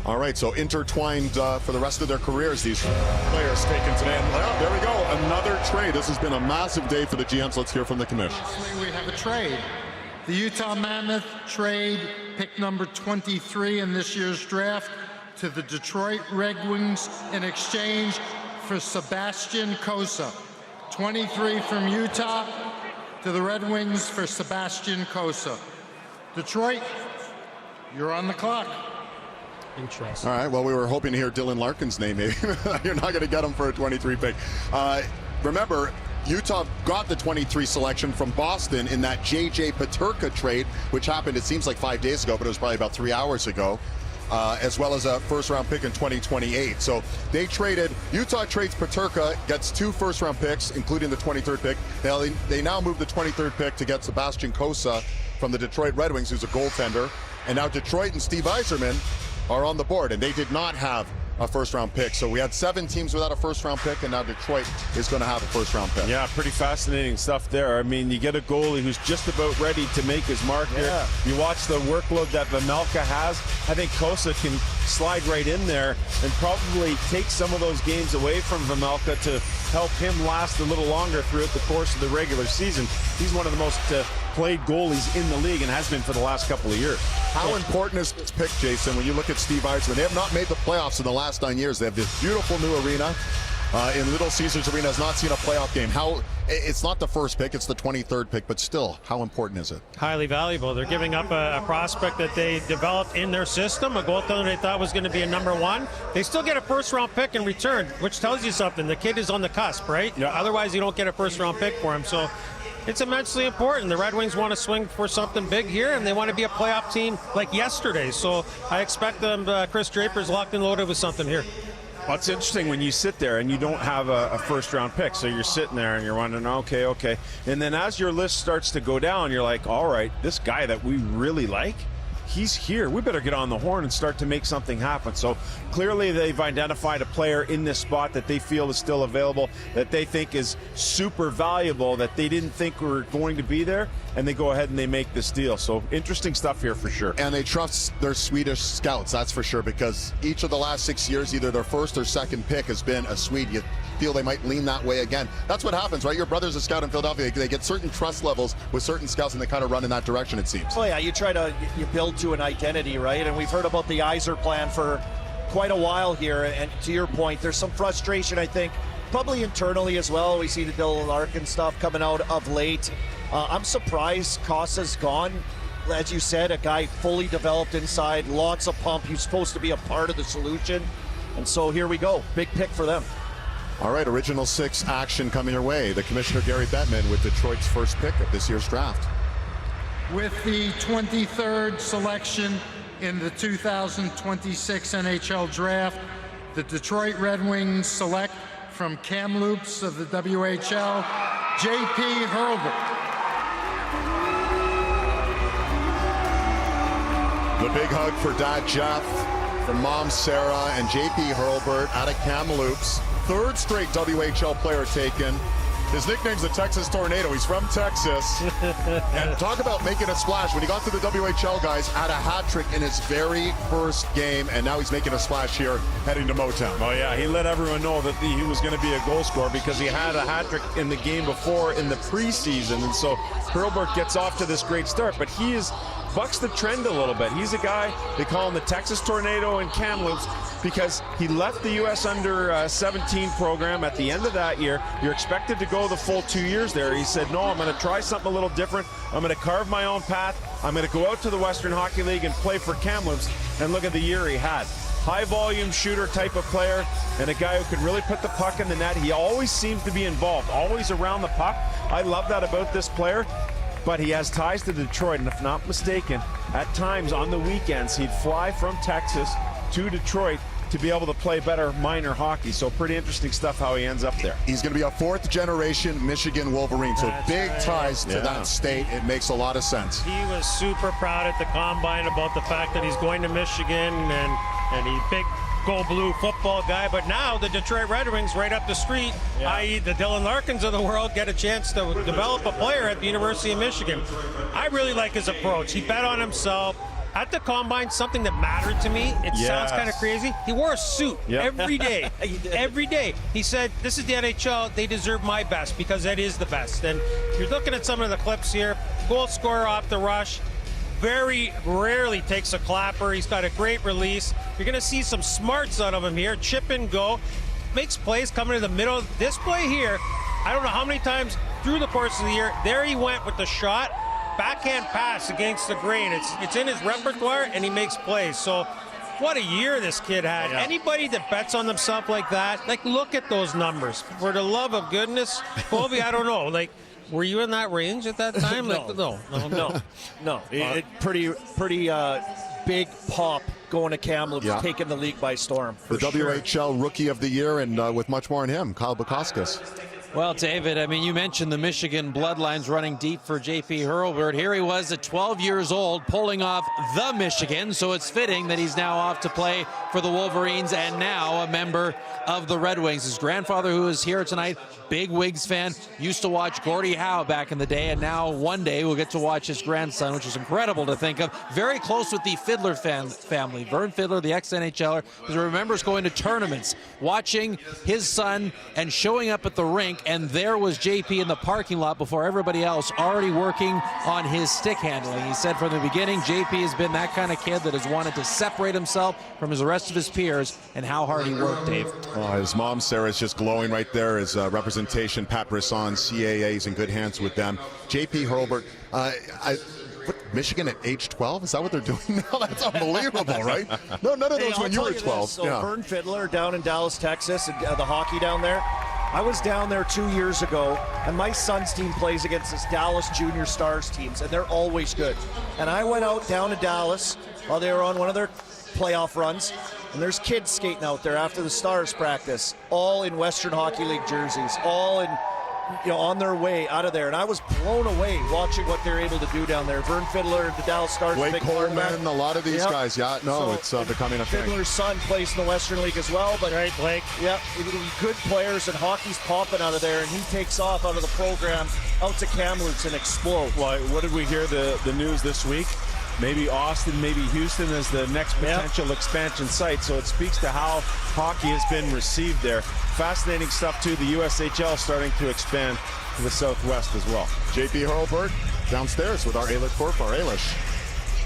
All right, so intertwined for the rest of their careers, these players taken today. And there we go, another trade. This has been a massive day for the GMs. Let's hear from the commission. We have a trade. The Utah Mammoth trade pick number 23 in this year's draft to the Detroit Red Wings in exchange for Sebastian Cossa. 23 from Utah to the Red Wings for Sebastian Cossa. Detroit, you're on the clock. Interesting. All right, well, we were hoping to hear Dylan Larkin's name, maybe. You're not going to get him for a 23 pick. Remember, Utah got the 23 selection from Boston in that J.J. Peterka trade, which happened, it seems like 5 days ago, but it was probably about 3 hours ago, as well as a first-round pick in 2028. So they traded, Utah trades Peterka, gets 2 first-round picks, including the 23rd pick. They now move the 23rd pick to get Sebastian Cossa from the Detroit Red Wings, who's a goaltender. And now Detroit and Steve Yzerman are on the board, and they did not have a first-round pick. So we had 7 teams without a first-round pick, and now Detroit is going to have a first-round pick. Yeah, pretty fascinating stuff there. I mean, you get a goalie who's just about ready to make his mark here. You watch the workload that Vejmelka has. I think Cossa can slide right in there and probably take some of those games away from Vejmelka to help him last a little longer throughout the course of the regular season. He's one of the most played goalies in the league and has been for the last couple of years. How important is this pick, Jason, when you look at Steve Yzerman? They have not made the playoffs in the last 9 years. They have this beautiful new arena. In Little Caesars Arena has not seen a playoff game. It's not the first pick, it's the 23rd pick, but still, how important is it? Highly valuable. They're giving up a prospect that they developed in their system, a goaltender they thought was going to be a #1. They still get a first-round pick in return, which tells you something. The kid is on the cusp, right? Yeah. Otherwise, you don't get a first-round pick for him. So it's immensely important. The Red Wings want to swing for something big here, and they want to be a playoff team like yesterday. So I expect them, Chris Draper's locked and loaded with something here. Well, it's interesting when you sit there and you don't have a first-round pick, so you're sitting there and you're wondering, okay. And then as your list starts to go down, you're like, all right, this guy that we really like, he's here. We better get on the horn and start to make something happen. So clearly they've identified a player in this spot that they feel is still available, that they think is super valuable, that they didn't think were going to be there, and they go ahead and they make this deal. So interesting stuff here for sure. And they trust their Swedish scouts, that's for sure, because each of the last 6 years, either their first or second pick has been a Swede. You feel they might lean that way again. That's what happens, right? Your brother's a scout in Philadelphia. They get certain trust levels with certain scouts, and they kind of run in that direction, it seems. Well, yeah, you build to an identity, right? And we've heard about the Yzer plan for quite a while here. And to your point, there's some frustration, I think, probably internally as well. We see the Dylan Larkin stuff coming out of late. I'm surprised Cossa's gone. As you said, a guy fully developed inside, lots of pump. He's supposed to be a part of the solution. And so here we go. Big pick for them. All right, Original 6 action coming your way. The Commissioner Gary Bettman with Detroit's first pick of this year's draft. With the 23rd selection in the 2026 NHL Draft, the Detroit Red Wings select from Kamloops of the WHL, J.P. Hurlbert. The big hug for Dad Jeff, from Mom Sarah, and J.P. Hurlbert out of Kamloops. 3rd straight WHL player taken. His nickname's the Texas Tornado. He's from Texas. And talk about making a splash. When he got to the WHL, guys, had a hat trick in his very first game, and now he's making a splash here heading to Motown. Oh, yeah, he let everyone know that he was going to be a goal scorer because he had a hat trick in the game before in the preseason. And so Hurlbert gets off to this great start, but he bucks the trend a little bit. He's a guy, they call him the Texas Tornado in Kamloops, because he left the U.S. under-17 program at the end of that year. You're expected to go the full 2 years there. He said, no, I'm going to try something a little different. I'm going to carve my own path. I'm going to go out to the Western Hockey League and play for Kamloops. And look at the year he had. High-volume shooter type of player, and a guy who can really put the puck in the net. He always seems to be involved, always around the puck. I love that about this player. But he has ties to Detroit, and if not mistaken, at times on the weekends, he'd fly from Texas to Detroit to be able to play better minor hockey. So pretty interesting stuff how he ends up there. He's going to be a 4th generation Michigan Wolverine, so That's big right. ties to that state. It makes a lot of sense. He was super proud at the Combine about the fact that he's going to Michigan, and he's big Go Blue football guy. But now the Detroit Red Wings right up the street, i.e. the Dylan Larkins of the world, get a chance to develop a player at the University of Michigan. I really like his approach. He bet on himself. at the combine, something that mattered to me, it sounds kind of crazy, he wore a suit every day. Every day. He said, this is the NHL, they deserve my best because that is the best. And you're looking at some of the clips here, goal scorer off the rush, very rarely takes a clapper. He's got a great release. You're going to see some smarts out of him here. Chip and go. Makes plays coming to the middle. This play here, I don't know how many times through the course of the year, there he went with the shot. Backhand pass against the grain. It's in his repertoire, and he makes plays. So what a year this kid had. Anybody that bets on themselves like that, like, look at those numbers. For the love of goodness, Colby, I don't know. Like, were you in that range at that time? No. Pretty big pop going to Kamloops, taking the league by storm. The WHL Rookie of the Year, and with much more on him, Kyle Bukauskas. Well, David, I mean, you mentioned the Michigan bloodlines running deep for J.P. Hurlbert. Here he was at 12 years old, pulling off the Michigan, so it's fitting that he's now off to play for the Wolverines and now a member of the Red Wings. His grandfather, who is here tonight, big Wigs fan, used to watch Gordie Howe back in the day, and now one day we'll get to watch his grandson, which is incredible to think of. Very close with the Fiddler family. Vern Fiddler, the ex-NHLer, who remembers going to tournaments, watching his son and showing up at the rink, and there was JP in the parking lot before everybody else, already working on his stick handling. He said from the beginning, JP has been that kind of kid that has wanted to separate himself from the rest of his peers, and how hard he worked, Dave. Oh, his mom, Sarah, is just glowing right there. His representation, Pat Brisson, CAA, is in good hands with them. JP Hurlbert, Michigan at age 12? Is that what they're doing now? That's unbelievable, right? No, none of those when you were 12. So Vern Fiddler down in Dallas, Texas, and the hockey down there. I was down there 2 years ago, and my son's team plays against this Dallas Junior Stars teams, and they're always good. And I went out down to Dallas while they were on one of their playoff runs, and there's kids skating out there after the Stars practice, all in Western Hockey League jerseys, all in, on their way out of there. And I was blown away watching what they're able to do down there. Vern Fiddler, the Dallas Stars, Blake Coleman, a lot of these guys. It's becoming a thing. Fiddler's son plays in the Western League as well. But right, Blake. Yeah, good players, and hockey's popping out of there, and he takes off out of the program out to Kamloops and explodes. Well, what did we hear the news this week? Maybe Austin, maybe Houston as the next potential expansion site. So it speaks to how hockey has been received there. Fascinating stuff, too. The USHL starting to expand to the Southwest as well. JP Hurlbert downstairs with our Ailish Corp, our Ailish.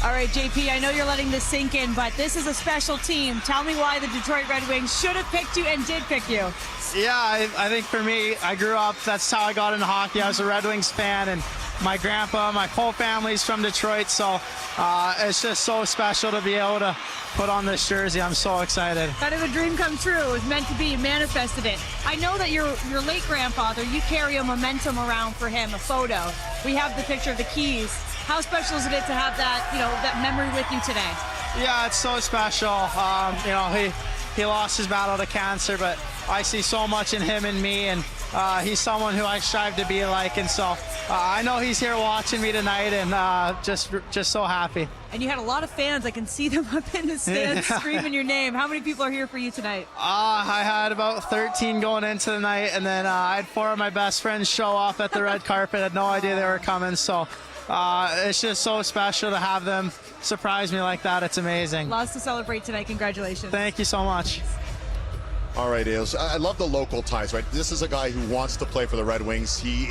All right, JP, I know you're letting this sink in, but this is a special team. Tell me why the Detroit Red Wings should have picked you and did pick you. Yeah, I think for me, I grew up, that's how I got into hockey. I was a Red Wings fan, and my grandpa, my whole family's from Detroit, so it's just so special to be able to put on this jersey. I'm so excited. Kind of a dream come true. It was meant to be. You manifested it. I know that your late grandfather, you carry a momentum around for him, a photo. We have the picture of the keys. How special is it to have that, that memory with you today? Yeah, it's so special. He lost his battle to cancer, but I see so much in him and me, and he's someone who I strive to be like, and so I know he's here watching me tonight, and just so happy. And you had a lot of fans. I can see them up in the stands screaming your name. How many people are here for you tonight? I had about 13 going into the night, and then I had 4 of my best friends show up at the red carpet. I had no idea they were coming, so it's just so special to have them surprise me like that. It's amazing. Lots to celebrate tonight. Congratulations. Thank you so much. All right, Ailes. I love the local ties, right? This is a guy who wants to play for the Red Wings. He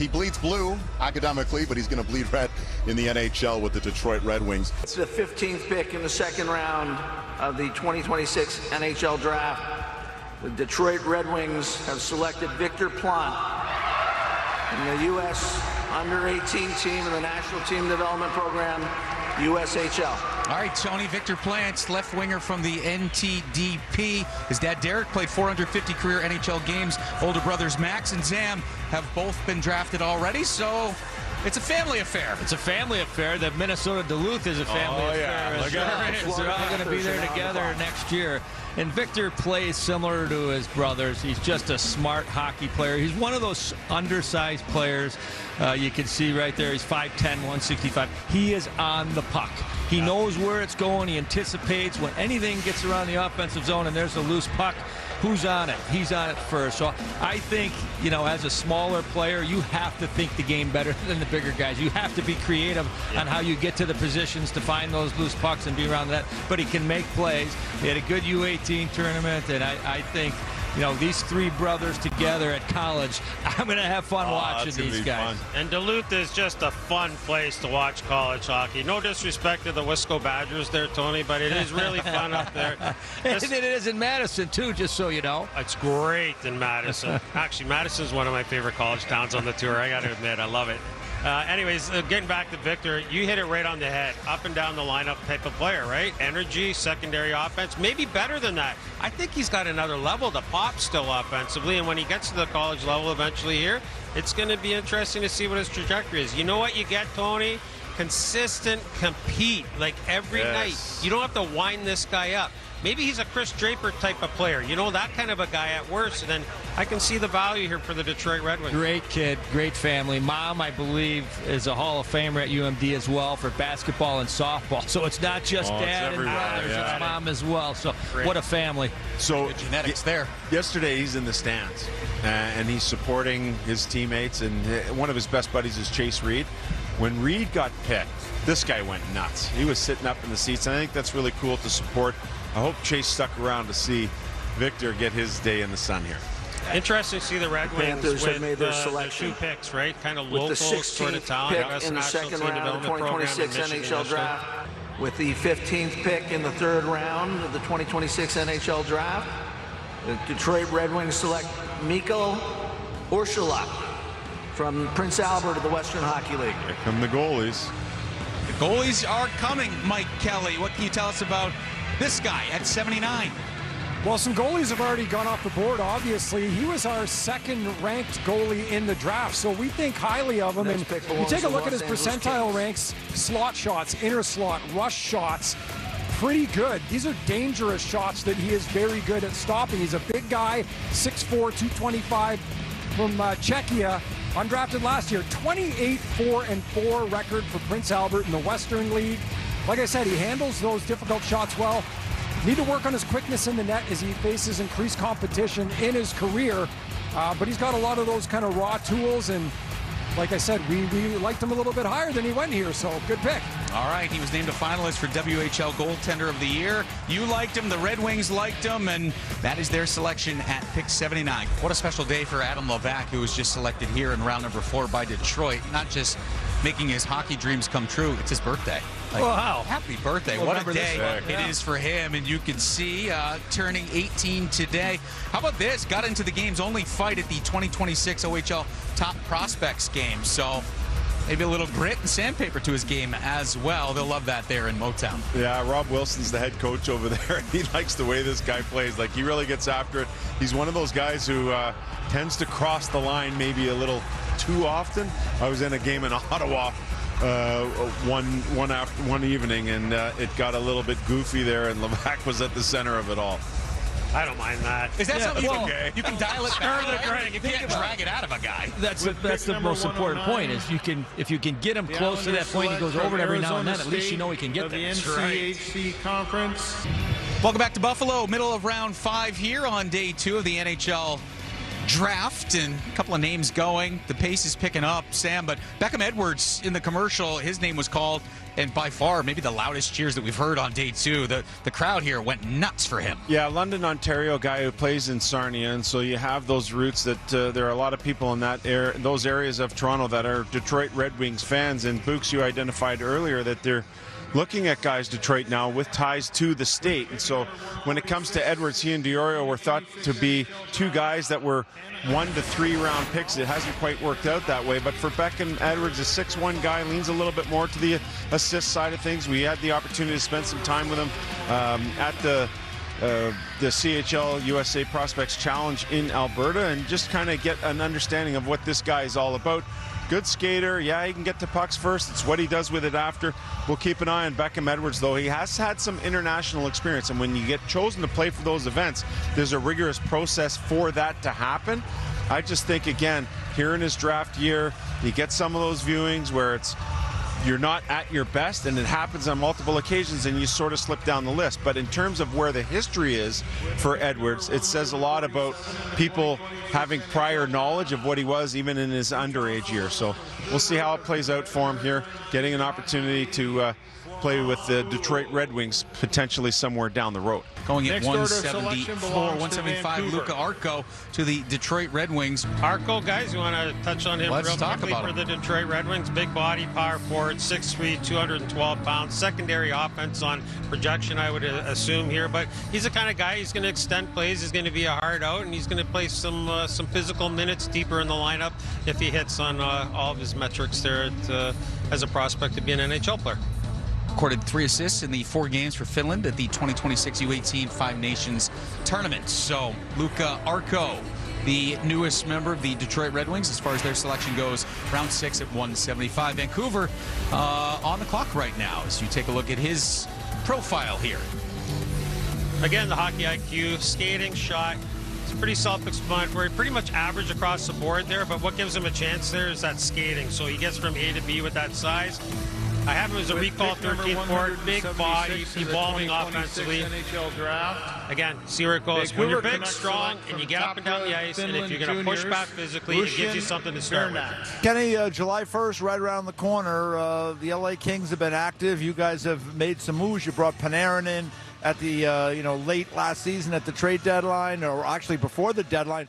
bleeds blue academically, but he's going to bleed red in the NHL with the Detroit Red Wings. It's the 15th pick in the second round of the 2026 NHL Draft. The Detroit Red Wings have selected Victor Plante from the U.S. Under-18 team in the National Team Development Program, USHL. All right, Tony, Victor Plante, left winger from the NTDP. His dad, Derek, played 450 career NHL games. Older brothers, Max and Zam, have both been drafted already, so it's a family affair. It's a family affair. The Minnesota Duluth is a family affair. Look at it. They're all going to be there together next year. And Victor plays similar to his brothers. He's just a smart hockey player. He's one of those undersized players. You can see right there, he's 5'10", 165. He is on the puck. He knows where it's going. He anticipates when anything gets around the offensive zone and there's a loose puck, who's on it? He's on it first. So I think, you know, as a smaller player, you have to think the game better than the bigger guys. You have to be creative on how you get to the positions to find those loose pucks and be around that. But he can make plays. He had a good U18 tournament, and I think, you know, these three brothers together at college, I'm going to have fun watching these guys. Fun. And Duluth is just a fun place to watch college hockey. No disrespect to the Wisco Badgers there, Tony, but it is really fun up there. And it is in Madison, too, just so you know. It's great in Madison. Actually, Madison's one of my favorite college towns on the tour. I got to admit, I love it. Anyways, getting back to Victor, you hit it right on the head. Up and down the lineup type of player, right? Energy, secondary offense, maybe better than that. I think he's got another level to pop still offensively, and when he gets to the college level eventually here, it's going to be interesting to see what his trajectory is. You know what you get, Tony? Consistent compete, like every night. You don't have to wind this guy up. Maybe he's a Chris Draper type of player. You know, that kind of a guy at worst. And then I can see the value here for the Detroit Red Wings. Great kid, great family. Mom, I believe, is a Hall of Famer at UMD as well for basketball and softball. So it's not just dad and brothers, it's mom as well. So what a family. So good genetics there. Yesterday he's in the stands and he's supporting his teammates, and one of his best buddies is Chase Reed. When Reed got picked, this guy went nuts. He was sitting up in the seats, and I think that's really cool to support. I hope Chase stuck around to see Victor get his day in the sun here. Interesting to see the Red Wings Panthers with have made their selection. the 2 picks, right? Kind of With local the sort of 16th talent. pick in the second round of the 2026 NHL Draft. With the 15th pick in the third round of the 2026 NHL Draft, the Detroit Red Wings select Michal Orsulak from Prince Albert of the Western Hockey League. Here come the goalies. The goalies are coming, Mike Kelly. What can you tell us about this guy at 79? Well, some goalies have already gone off the board, obviously. He was our second-ranked goalie in the draft, so we think highly of him. And you take a look at his percentile ranks, slot shots, inner slot, rush shots, pretty good. These are dangerous shots that he is very good at stopping. He's a big guy, 6'4", 225 from Czechia. Undrafted last year, 28-4-4 record for Prince Albert in the Western League. Like I said, he handles those difficult shots well. Need to work on his quickness in the net as he faces increased competition in his career. But he's got a lot of those kind of raw tools, and like I said, we liked him a little bit higher than he went here, so good pick. All right, he was named a finalist for WHL Goaltender of the Year. You liked him, the Red Wings liked him, and that is their selection at pick 79. What a special day for Adam Levac, who was just selected here in round number 4 by Detroit. Not just making his hockey dreams come true, it's his birthday. Wow. Happy birthday. What a day it is for him. And you can see turning 18 today. How about this? Got into the game's only fight at the 2026 OHL Top Prospects game. So maybe a little grit and sandpaper to his game as well. They'll love that there in Motown. Yeah, Rob Wilson's the head coach over there. He likes the way this guy plays. Like, he really gets after it. He's one of those guys who tends to cross the line maybe a little too often. I was in a game in Ottawa one evening, and it got a little bit goofy there, and Levac was at the center of it all. I don't mind that. Is that something okay? You can dial it back? You can't drag it out of a guy. That's the most important point. Is if you can get him close to that point, he goes over it every now and then. At least you know he can get there. The NCHC Conference. Welcome back to Buffalo. Middle of round 5 here on day 2 of the NHL Draft, and a couple of names going. The pace is picking up, Sam, but Beckham Edwards in the commercial, his name was called, and by far maybe the loudest cheers that we've heard on day 2. The crowd here went nuts for him. Yeah, London, Ontario guy who plays in Sarnia, and so you have those roots that there are a lot of people in those areas of Toronto that are Detroit Red Wings fans. And Books, you identified earlier that they're looking at guys Detroit now with ties to the state. And so when it comes to Edwards, he and Diorio were thought to be 2 guys that were 1 to 3 round picks. It hasn't quite worked out that way. But for Beckham Edwards, a 6'1" guy, leans a little bit more to the assist side of things. We had the opportunity to spend some time with him at the CHL USA Prospects Challenge in Alberta, and just kind of get an understanding of what this guy is all about. Good skater. Yeah, he can get to pucks first. It's what he does with it after. We'll keep an eye on Beckham Edwards, though. He has had some international experience, and when you get chosen to play for those events, there's a rigorous process for that to happen. I just think, again, here in his draft year, he gets some of those viewings where it's you're not at your best, and it happens on multiple occasions, and you sort of slip down the list. But in terms of where the history is for Edwards, it says a lot about people having prior knowledge of what he was even in his underage years. So we'll see how it plays out for him here, getting an opportunity to play with the Detroit Red Wings potentially somewhere down the road. Going at Next order 174, 175, Luka Arkko to the Detroit Red Wings. Arkko, guys, you want to touch on him Let's real talk quickly about for him. the Detroit Red Wings? Big body, power forward, 6'3", 212 pounds. Secondary offense on projection, I would assume here. But he's the kind of guy, he's going to extend plays. He's going to be a hard out, and he's going to play some physical minutes deeper in the lineup if he hits on all of his metrics there as a prospect to be an NHL player. Recorded 3 assists in the 4 games for Finland at the 2026 U18 Five Nations tournament. So Luka Arkko, the newest member of the Detroit Red Wings as far as their selection goes, round 6 at 175. Vancouver on the clock right now as you take a look at his profile here. Again, the hockey IQ, skating, shot. It's pretty self-explanatory, pretty much average across the board there, but what gives him a chance there is that skating. So he gets from A to B with that size. I have him as a recall 13th forward, big body, evolving offensively. NHL draft. Again, see where it goes. When you're big, strong, and you get up and down the ice, and if you're going to push back physically, it gives you something to start with. Kenny, July 1st, right around the corner, the LA Kings have been active. You guys have made some moves. You brought Panarin in at the late last season at the trade deadline, or actually before the deadline.